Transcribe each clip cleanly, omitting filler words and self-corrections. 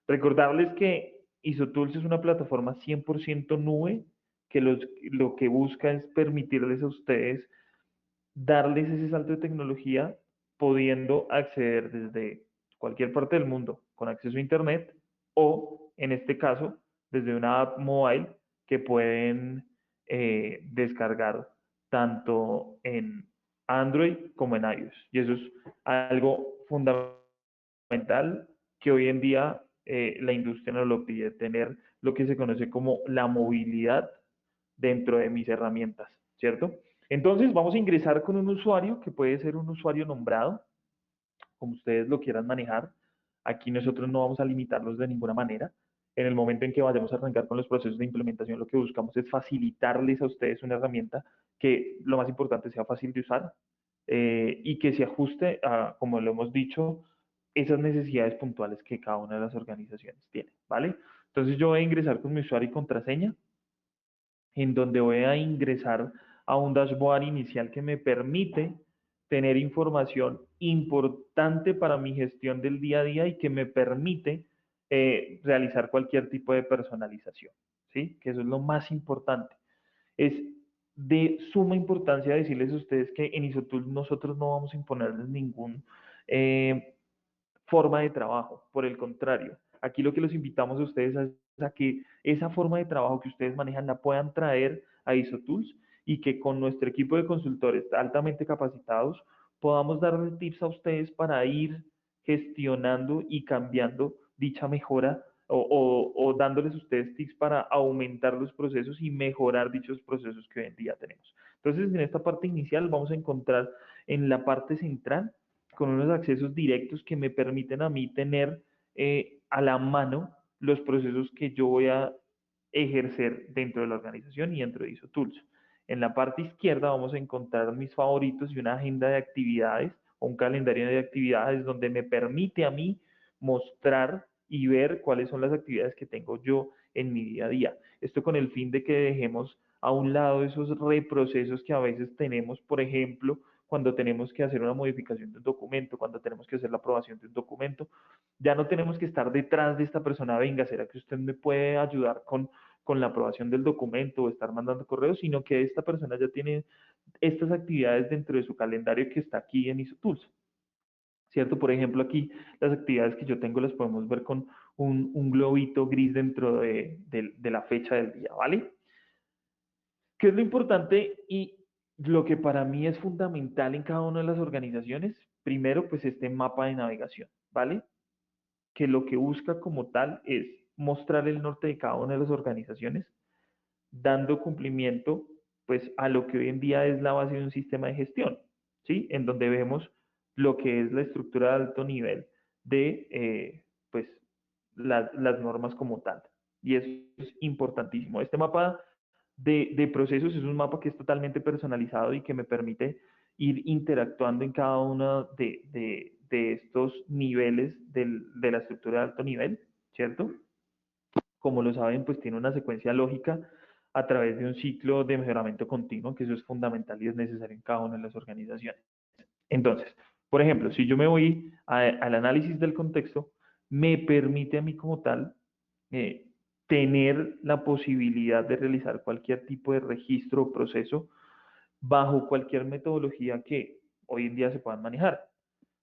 Recordarles que IsoTools es una plataforma 100% nube que lo que busca es permitirles a ustedes darles ese salto de tecnología pudiendo acceder desde cualquier parte del mundo con acceso a Internet o, en este caso, desde una app mobile que pueden descargar tanto en Android como en iOS. Y eso es algo fundamental que hoy en día la industria nos lo pide, tener lo que se conoce como la movilidad dentro de mis herramientas, ¿cierto? Entonces vamos a ingresar con un usuario que puede ser un usuario nombrado, como ustedes lo quieran manejar. Aquí nosotros no vamos a limitarlos de ninguna manera. En el momento en que vayamos a arrancar con los procesos de implementación, lo que buscamos es facilitarles a ustedes una herramienta que lo más importante sea fácil de usar y que se ajuste a, como lo hemos dicho, esas necesidades puntuales que cada una de las organizaciones tiene, ¿vale? Entonces yo voy a ingresar con mi usuario y contraseña en donde voy a ingresar a un dashboard inicial que me permite tener información importante para mi gestión del día a día y que me permite realizar cualquier tipo de personalización, ¿sí? Que eso es lo más importante. Es de suma importancia decirles a ustedes que en IsoTools nosotros no vamos a imponerles ningún eh, forma de trabajo. Por el contrario, aquí lo que los invitamos a ustedes es a que esa forma de trabajo que ustedes manejan la puedan traer a IsoTools y que con nuestro equipo de consultores altamente capacitados podamos darles tips a ustedes para ir gestionando y cambiando dicha mejora o dándoles a ustedes tips para aumentar los procesos y mejorar dichos procesos que hoy en día tenemos. Entonces, en esta parte inicial vamos a encontrar en la parte central con unos accesos directos que me permiten a mí tener a la mano los procesos que yo voy a ejercer dentro de la organización y dentro de IsoTools. En la parte izquierda vamos a encontrar mis favoritos y una agenda de actividades o un calendario de actividades donde me permite a mí mostrar y ver cuáles son las actividades que tengo yo en mi día a día. Esto con el fin de que dejemos a un lado esos reprocesos que a veces tenemos, por ejemplo, cuando tenemos que hacer una modificación de un documento, cuando tenemos que hacer la aprobación de un documento, ya no tenemos que estar detrás de esta persona, venga, ¿será que usted me puede ayudar con la aprobación del documento o estar mandando correos? Sino que esta persona ya tiene estas actividades dentro de su calendario que está aquí en IsoTools. ¿Cierto? Por ejemplo, aquí las actividades que yo tengo las podemos ver con un globito gris dentro de la fecha del día, ¿vale? ¿Qué es lo importante y lo que para mí es fundamental en cada una de las organizaciones? Primero, pues este mapa de navegación, ¿vale? Que lo que busca como tal es mostrar el norte de cada una de las organizaciones, dando cumplimiento pues a lo que hoy en día es la base de un sistema de gestión, ¿sí? En donde vemos lo que es la estructura de alto nivel de pues las normas como tal. Y eso es importantísimo. Este mapa de procesos es un mapa que es totalmente personalizado y que me permite ir interactuando en cada uno de estos niveles de la estructura de alto nivel, ¿cierto? Como lo saben, pues tiene una secuencia lógica a través de un ciclo de mejoramiento continuo, que eso es fundamental y es necesario en cada una de las organizaciones. Entonces, por ejemplo, si yo me voy al análisis del contexto, me permite a mí como tal eh, tener la posibilidad de realizar cualquier tipo de registro o proceso bajo cualquier metodología que hoy en día se puedan manejar.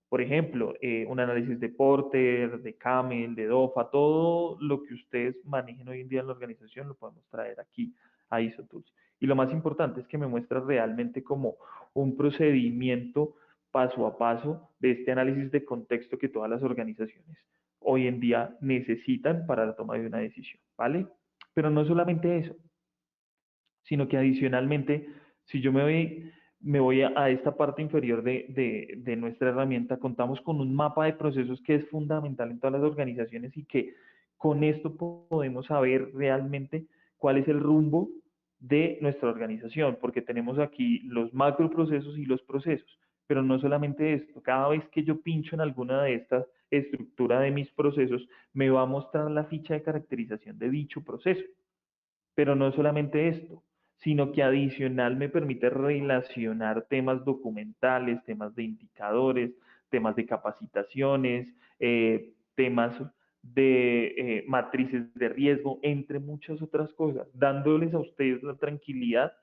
Por ejemplo, un análisis de Porter, de Camel, de DOFA, todo lo que ustedes manejen hoy en día en la organización lo podemos traer aquí a IsoTools. Y lo más importante es que me muestra realmente como un procedimiento paso a paso de este análisis de contexto que todas las organizaciones hoy en día necesitan para la toma de una decisión, ¿vale? Pero no solamente eso, sino que adicionalmente, si yo me voy a esta parte inferior de nuestra herramienta, contamos con un mapa de procesos que es fundamental en todas las organizaciones y que con esto podemos saber realmente cuál es el rumbo de nuestra organización, porque tenemos aquí los macroprocesos y los procesos. Pero no solamente esto, cada vez que yo pincho en alguna de estas estructuras de mis procesos, me va a mostrar la ficha de caracterización de dicho proceso. Pero no solamente esto, sino que adicional me permite relacionar temas documentales, temas de indicadores, temas de capacitaciones, temas de matrices de riesgo, entre muchas otras cosas, dándoles a ustedes la tranquilidad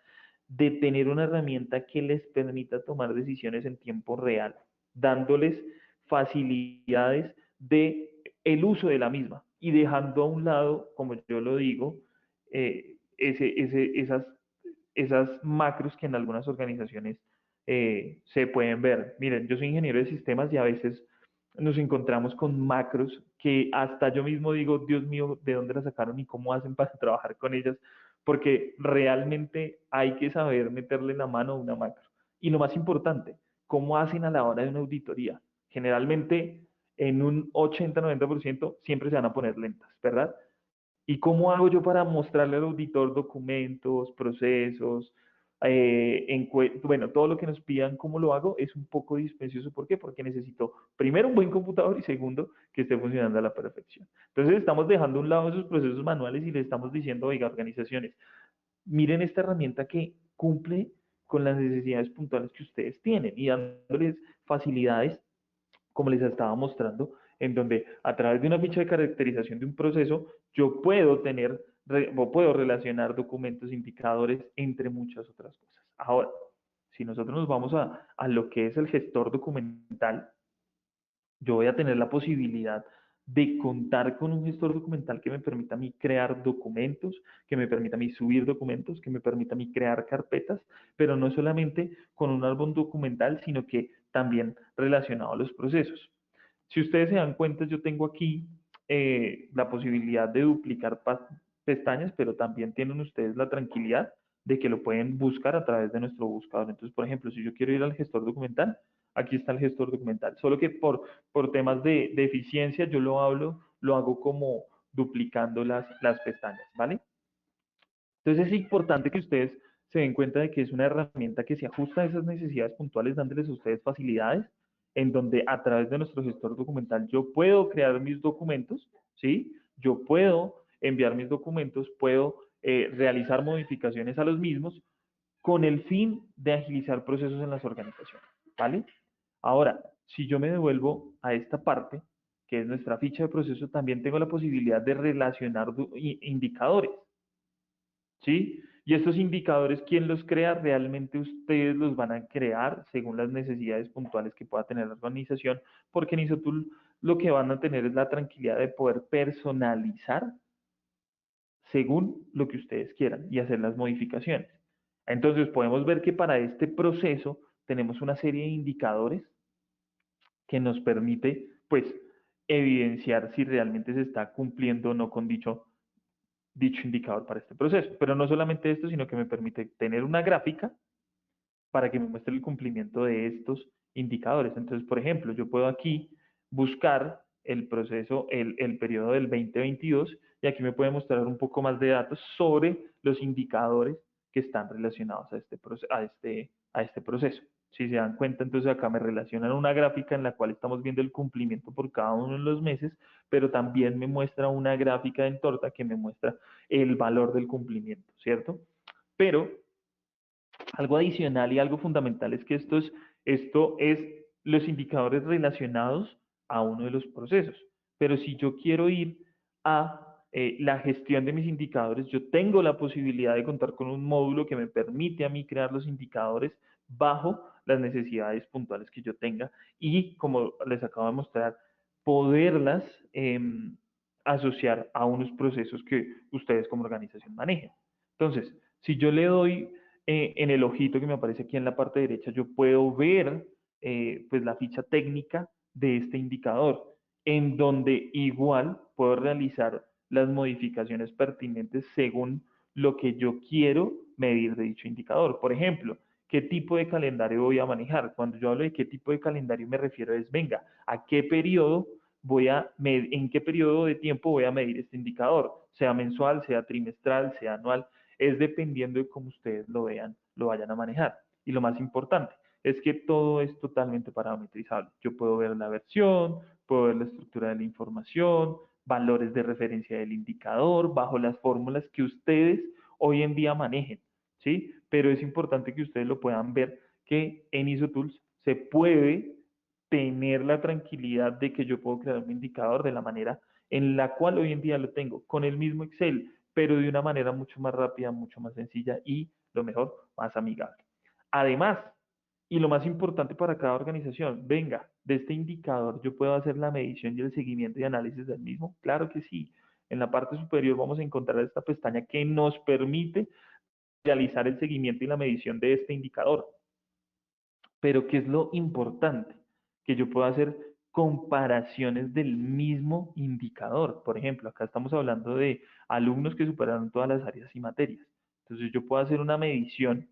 de tener una herramienta que les permita tomar decisiones en tiempo real, dándoles facilidades de el uso de la misma y dejando a un lado, como yo lo digo, esas macros que en algunas organizaciones se pueden ver. Miren, yo soy ingeniero de sistemas y a veces nos encontramos con macros que hasta yo mismo digo, Dios mío, ¿de dónde las sacaron y cómo hacen para trabajar con ellas? Porque realmente hay que saber meterle la mano a una macro. Y lo más importante, ¿cómo hacen a la hora de una auditoría? Generalmente en un 80-90% siempre se van a poner lentas, ¿verdad? ¿Y cómo hago yo para mostrarle al auditor documentos, procesos, bueno, todo lo que nos pidan, cómo lo hago? Es un poco dispendioso. ¿Por qué? Porque necesito, primero, un buen computador y segundo, que esté funcionando a la perfección. Entonces, estamos dejando a un lado esos procesos manuales y le estamos diciendo, oiga, organizaciones, miren esta herramienta que cumple con las necesidades puntuales que ustedes tienen y dándoles facilidades como les estaba mostrando, en donde a través de una ficha de caracterización de un proceso, yo puedo tener o puedo relacionar documentos, indicadores, entre muchas otras cosas. Ahora, si nosotros nos vamos a lo que es el gestor documental, yo voy a tener la posibilidad de contar con un gestor documental que me permita a mí crear documentos, que me permita a mí subir documentos, que me permita a mí crear carpetas, pero no solamente con un álbum documental, sino que también relacionado a los procesos. Si ustedes se dan cuenta, yo tengo aquí la posibilidad de duplicar pestañas, pero también tienen ustedes la tranquilidad de que lo pueden buscar a través de nuestro buscador. Entonces, por ejemplo, si yo quiero ir al gestor documental, aquí está el gestor documental. Solo que por temas de eficiencia yo lo hago como duplicando las pestañas, ¿vale? Entonces es importante que ustedes se den cuenta de que es una herramienta que se ajusta a esas necesidades puntuales, dándoles a ustedes facilidades, en donde a través de nuestro gestor documental yo puedo crear mis documentos, ¿sí? Yo puedo enviar mis documentos, puedo realizar modificaciones a los mismos con el fin de agilizar procesos en las organizaciones, ¿vale? Ahora, si yo me devuelvo a esta parte, que es nuestra ficha de proceso, también tengo la posibilidad de relacionar indicadores. ¿Sí? Y estos indicadores, ¿quién los crea? Realmente ustedes los van a crear según las necesidades puntuales que pueda tener la organización, porque en ISOTOOL lo que van a tener es la tranquilidad de poder personalizar según lo que ustedes quieran y hacer las modificaciones. Entonces podemos ver que para este proceso tenemos una serie de indicadores que nos permite, pues, evidenciar si realmente se está cumpliendo o no con dicho indicador para este proceso. Pero no solamente esto, sino que me permite tener una gráfica para que me muestre el cumplimiento de estos indicadores. Entonces, por ejemplo, yo puedo aquí buscar el proceso, el periodo del 2022 y aquí me puede mostrar un poco más de datos sobre los indicadores que están relacionados a este proceso. Si se dan cuenta, entonces acá me relacionan una gráfica en la cual estamos viendo el cumplimiento por cada uno de los meses, pero también me muestra una gráfica en torta que me muestra el valor del cumplimiento, ¿cierto? Pero algo adicional y algo fundamental es que esto es los indicadores relacionados a uno de los procesos. Pero si yo quiero ir a la gestión de mis indicadores, yo tengo la posibilidad de contar con un módulo que me permite a mí crear los indicadores bajo las necesidades puntuales que yo tenga y, como les acabo de mostrar, poderlas asociar a unos procesos que ustedes como organización manejen. Entonces, si yo le doy en el ojito que me aparece aquí en la parte derecha, yo puedo ver pues la ficha técnica de este indicador, en donde igual puedo realizar las modificaciones pertinentes según lo que yo quiero medir de dicho indicador. Por ejemplo, ¿qué tipo de calendario voy a manejar? Cuando yo hablo de qué tipo de calendario me refiero es, venga, ¿a qué periodo en qué periodo de tiempo voy a medir este indicador? Sea mensual, sea trimestral, sea anual, es dependiendo de cómo ustedes lo vean, lo vayan a manejar. Y lo más importante es que todo es totalmente parametrizable. Yo puedo ver la versión, puedo ver la estructura de la información, valores de referencia del indicador, bajo las fórmulas que ustedes hoy en día manejen, ¿sí? Pero es importante que ustedes lo puedan ver que en ISOTools se puede tener la tranquilidad de que yo puedo crear un indicador de la manera en la cual hoy en día lo tengo con el mismo Excel, pero de una manera mucho más rápida, mucho más sencilla y, lo mejor, más amigable. Además, y lo más importante para cada organización, venga, de este indicador yo puedo hacer la medición y el seguimiento y análisis del mismo. Claro que sí. En la parte superior vamos a encontrar esta pestaña que nos permite realizar el seguimiento y la medición de este indicador. Pero ¿qué es lo importante? Que yo pueda hacer comparaciones del mismo indicador. Por ejemplo, acá estamos hablando de alumnos que superaron todas las áreas y materias. Entonces yo puedo hacer una medición,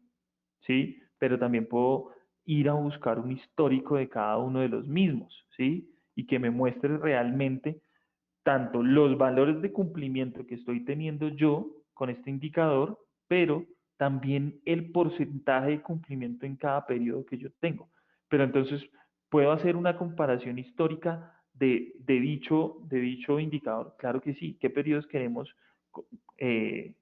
¿sí? Pero también puedo ir a buscar un histórico de cada uno de los mismos, ¿sí? Y que me muestre realmente tanto los valores de cumplimiento que estoy teniendo yo con este indicador, pero también el porcentaje de cumplimiento en cada periodo que yo tengo. Pero entonces puedo hacer una comparación histórica de dicho indicador. Claro que sí. ¿Qué periodos queremos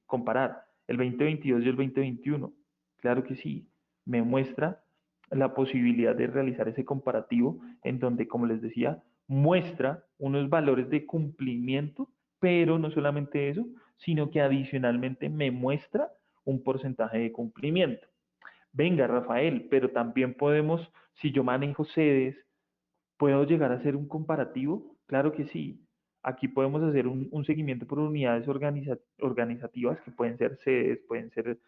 comparar? El 2022 y el 2021. Claro que sí. Me muestra la posibilidad de realizar ese comparativo en donde, como les decía, muestra unos valores de cumplimiento, pero no solamente eso, sino que adicionalmente me muestra un porcentaje de cumplimiento. Venga, Rafael, pero también podemos, si yo manejo sedes, ¿puedo llegar a hacer un comparativo? Claro que sí. Aquí podemos hacer un seguimiento por unidades organizativas que pueden ser sedes, pueden ser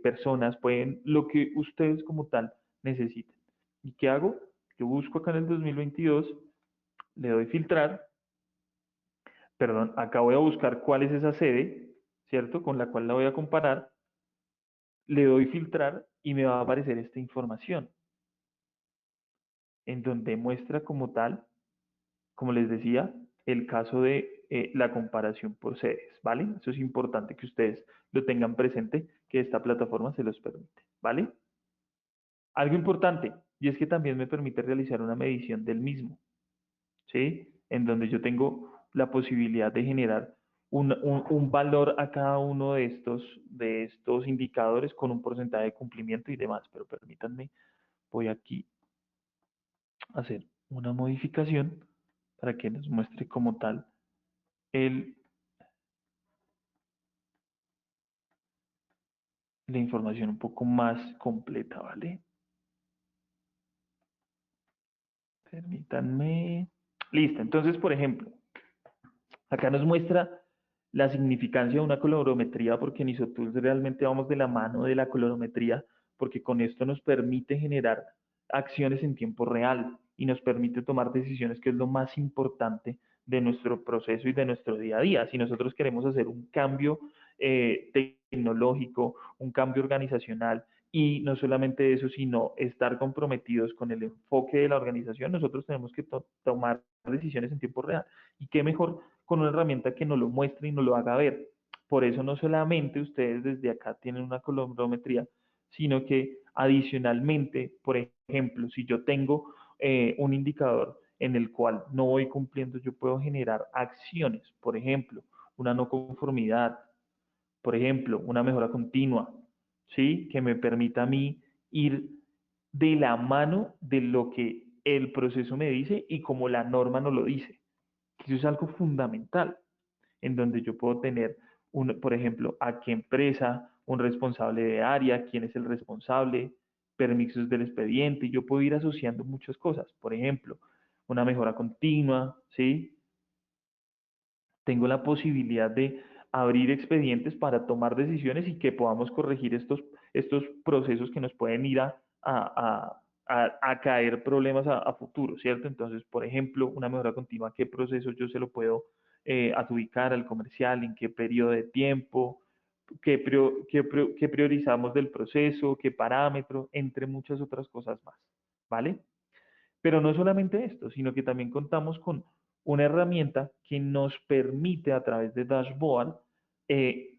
personas, pueden lo que ustedes como tal necesiten. ¿Y qué hago? Yo busco acá en el 2022, le doy filtrar, perdón, acá voy a buscar cuál es esa sede, ¿cierto? Con la cual la voy a comparar, le doy filtrar y me va a aparecer esta información, en donde muestra como tal, como les decía, el caso de la comparación por sedes, ¿vale? Eso es importante que ustedes lo tengan presente, que esta plataforma se los permite, ¿vale? Algo importante, y es que también me permite realizar una medición del mismo, ¿sí? En donde yo tengo la posibilidad de generar un valor a cada uno de estos indicadores con un porcentaje de cumplimiento y demás. Pero permítanme, voy aquí a hacer una modificación para que nos muestre como tal el, la información un poco más completa, ¿vale? Permítanme. Listo. Entonces, por ejemplo, acá nos muestra la significancia de una colorimetría, porque en ISOTools realmente vamos de la mano de la colorimetría, porque con esto nos permite generar acciones en tiempo real y nos permite tomar decisiones, que es lo más importante de nuestro proceso y de nuestro día a día. Si nosotros queremos hacer un cambio tecnológico, un cambio organizacional, y no solamente eso, sino estar comprometidos con el enfoque de la organización, nosotros tenemos que tomar decisiones en tiempo real. Y qué mejor con una herramienta que nos lo muestre y nos lo haga ver. Por eso no solamente ustedes desde acá tienen una colorimetría, sino que adicionalmente, por ejemplo, si yo tengo un indicador en el cual no voy cumpliendo, yo puedo generar acciones, por ejemplo, una no conformidad, por ejemplo, una mejora continua, ¿sí? Que me permita a mí ir de la mano de lo que el proceso me dice y como la norma nos lo dice. Eso es algo fundamental, en donde yo puedo tener, por ejemplo, a qué empresa, un responsable de área, quién es el responsable, permisos del expediente, y yo puedo ir asociando muchas cosas. Por ejemplo, una mejora continua, ¿sí? Tengo la posibilidad de abrir expedientes para tomar decisiones y que podamos corregir estos procesos que nos pueden ir a caer problemas a futuro, ¿cierto? Entonces, por ejemplo, una mejora continua, ¿qué proceso yo se lo puedo adjudicar al comercial? ¿En qué periodo de tiempo? ¿Qué priorizamos del proceso? ¿Qué parámetro? Entre muchas otras cosas más, ¿vale? Pero no solamente esto, sino que también contamos con una herramienta que nos permite a través de Dashboard eh,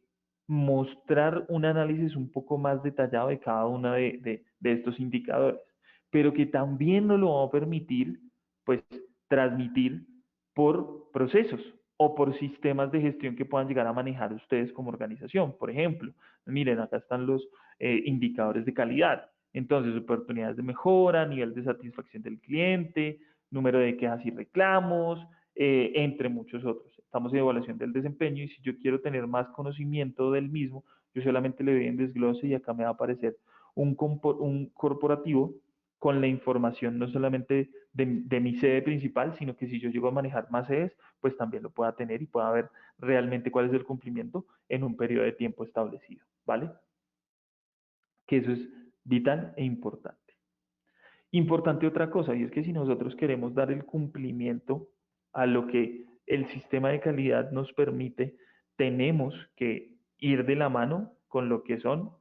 mostrar un análisis un poco más detallado de cada uno de estos indicadores, pero que también nos lo va a permitir, pues, transmitir por procesos o por sistemas de gestión que puedan llegar a manejar ustedes como organización. Por ejemplo, miren, acá están los indicadores de calidad. Entonces, oportunidades de mejora, nivel de satisfacción del cliente, número de quejas y reclamos, entre muchos otros. Estamos en evaluación del desempeño y si yo quiero tener más conocimiento del mismo, yo solamente le doy en desglose y acá me va a aparecer un corporativo con la información no solamente de mi sede principal, sino que si yo llego a manejar más sedes, pues también lo pueda tener y pueda ver realmente cuál es el cumplimiento en un periodo de tiempo establecido, ¿vale? Que eso es vital e importante. Importante otra cosa, y es que si nosotros queremos dar el cumplimiento a lo que el sistema de calidad nos permite, tenemos que ir de la mano con lo que son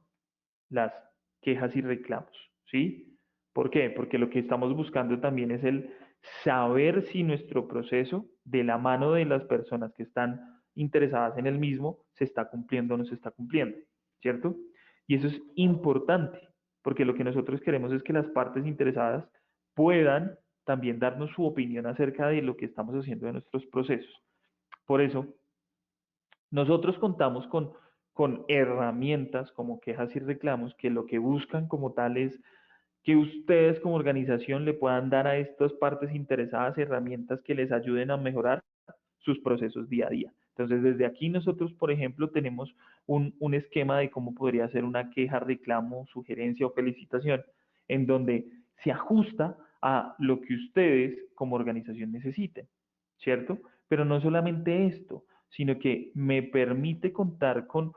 las quejas y reclamos, ¿sí? ¿Por qué? Porque lo que estamos buscando también es el saber si nuestro proceso, de la mano de las personas que están interesadas en el mismo, se está cumpliendo o no se está cumpliendo, ¿cierto? Y eso es importante, porque lo que nosotros queremos es que las partes interesadas puedan también darnos su opinión acerca de lo que estamos haciendo de nuestros procesos. Por eso, nosotros contamos con herramientas como quejas y reclamos que lo que buscan como tal es que ustedes como organización le puedan dar a estas partes interesadas herramientas que les ayuden a mejorar sus procesos día a día. Entonces, desde aquí nosotros, por ejemplo, tenemos un esquema de cómo podría ser una queja, reclamo, sugerencia o felicitación, en donde se ajusta a lo que ustedes como organización necesiten, ¿cierto? Pero no solamente esto, sino que me permite contar con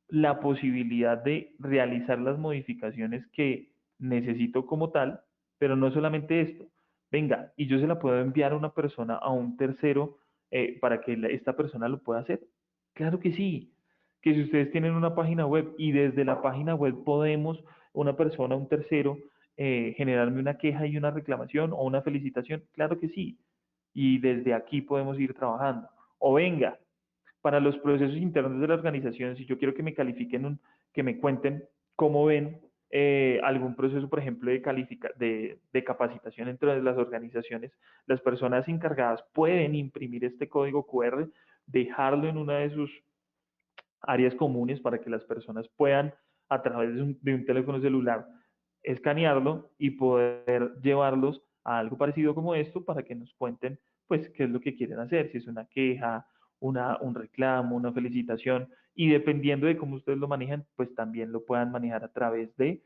la posibilidad de realizar las modificaciones que necesito como tal, pero no solamente esto. Venga, y yo se la puedo enviar a una persona, a un tercero, para que esta persona lo pueda hacer. Claro que sí, que si ustedes tienen una página web y desde la página web podemos, una persona, un tercero, generarme una queja y una reclamación o una felicitación, claro que sí. Y desde aquí podemos ir trabajando. O venga, para los procesos internos de la organización, si yo quiero que me califiquen, que me cuenten cómo ven algún proceso, por ejemplo, de capacitación dentro de las organizaciones, las personas encargadas pueden imprimir este código QR, dejarlo en una de sus áreas comunes para que las personas puedan, a través de un teléfono celular, escanearlo y poder llevarlos a algo parecido como esto para que nos cuenten, pues, qué es lo que quieren hacer, si es una queja, un reclamo, una felicitación, y dependiendo de cómo ustedes lo manejan, pues también lo puedan manejar a través de,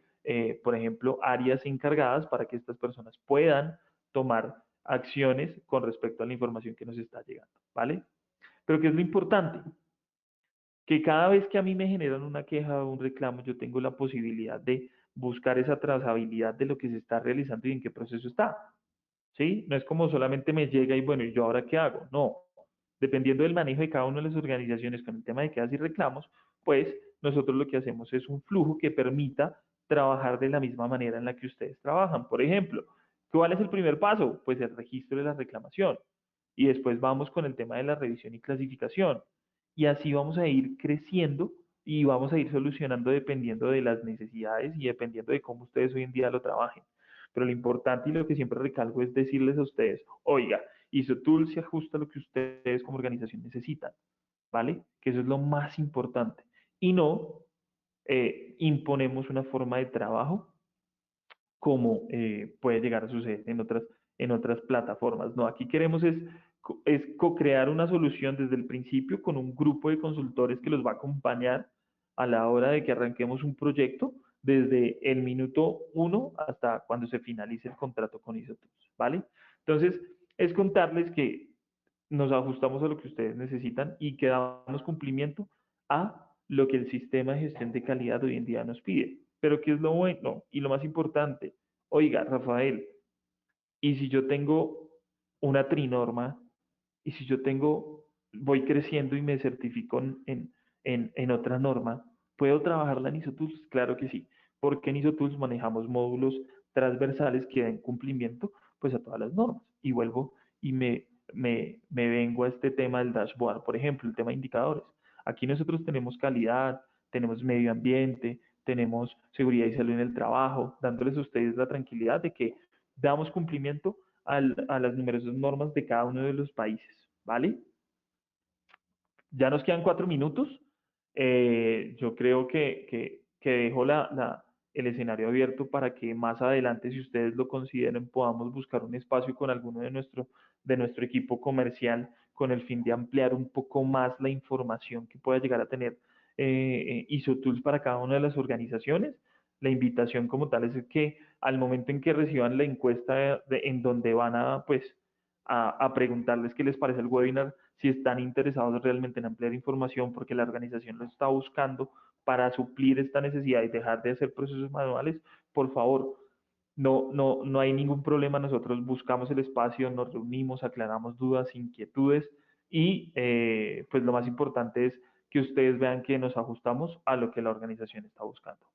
por ejemplo, áreas encargadas para que estas personas puedan tomar acciones con respecto a la información que nos está llegando, ¿vale? Pero ¿qué es lo importante? Que cada vez que a mí me generan una queja o un reclamo, yo tengo la posibilidad de buscar esa trazabilidad de lo que se está realizando y en qué proceso está. ¿Sí? No es como solamente me llega y bueno, ¿y yo ahora qué hago? No. Dependiendo del manejo de cada una de las organizaciones con el tema de quejas y reclamos, pues nosotros lo que hacemos es un flujo que permita trabajar de la misma manera en la que ustedes trabajan. Por ejemplo, ¿cuál es el primer paso? Pues el registro de la reclamación. Y después vamos con el tema de la revisión y clasificación. Y así vamos a ir creciendo y vamos a ir solucionando dependiendo de las necesidades y dependiendo de cómo ustedes hoy en día lo trabajen. Pero lo importante y lo que siempre recalco es decirles a ustedes, oiga, ISOTOOL se ajusta a lo que ustedes como organización necesitan, ¿vale? Que eso es lo más importante. Y no imponemos una forma de trabajo como puede llegar a suceder en otras plataformas. No, aquí queremos es co-crear una solución desde el principio con un grupo de consultores que los va a acompañar a la hora de que arranquemos un proyecto desde el minuto uno hasta cuando se finalice el contrato con ISOTOOLS, ¿vale? Entonces, es contarles que nos ajustamos a lo que ustedes necesitan y que damos cumplimiento a lo que el sistema de gestión de calidad hoy en día nos pide. Pero ¿qué es lo bueno y lo más importante? Oiga, Rafael, ¿y si yo tengo una trinorma? ¿Y si yo voy creciendo y me certifico en otra norma? ¿Puedo trabajarla en ISOTools? Claro que sí, porque en ISOTools manejamos módulos transversales que den cumplimiento pues a todas las normas. Y vuelvo y me vengo a este tema del dashboard, por ejemplo, el tema de indicadores. Aquí nosotros tenemos calidad, tenemos medio ambiente, tenemos seguridad y salud en el trabajo, dándoles a ustedes la tranquilidad de que damos cumplimiento a las numerosas normas de cada uno de los países, ¿vale? Ya nos quedan 4 minutos. Yo creo que dejo el escenario abierto para que más adelante, si ustedes lo consideren, podamos buscar un espacio con alguno de nuestro equipo comercial con el fin de ampliar un poco más la información que pueda llegar a tener ISO Tools para cada una de las organizaciones. La invitación como tal es que al momento en que reciban la encuesta en donde van a, pues, a preguntarles qué les parece el webinar, si están interesados realmente en ampliar información porque la organización lo está buscando para suplir esta necesidad y dejar de hacer procesos manuales, por favor, no hay ningún problema. Nosotros buscamos el espacio, nos reunimos, aclaramos dudas, inquietudes y pues lo más importante es que ustedes vean que nos ajustamos a lo que la organización está buscando.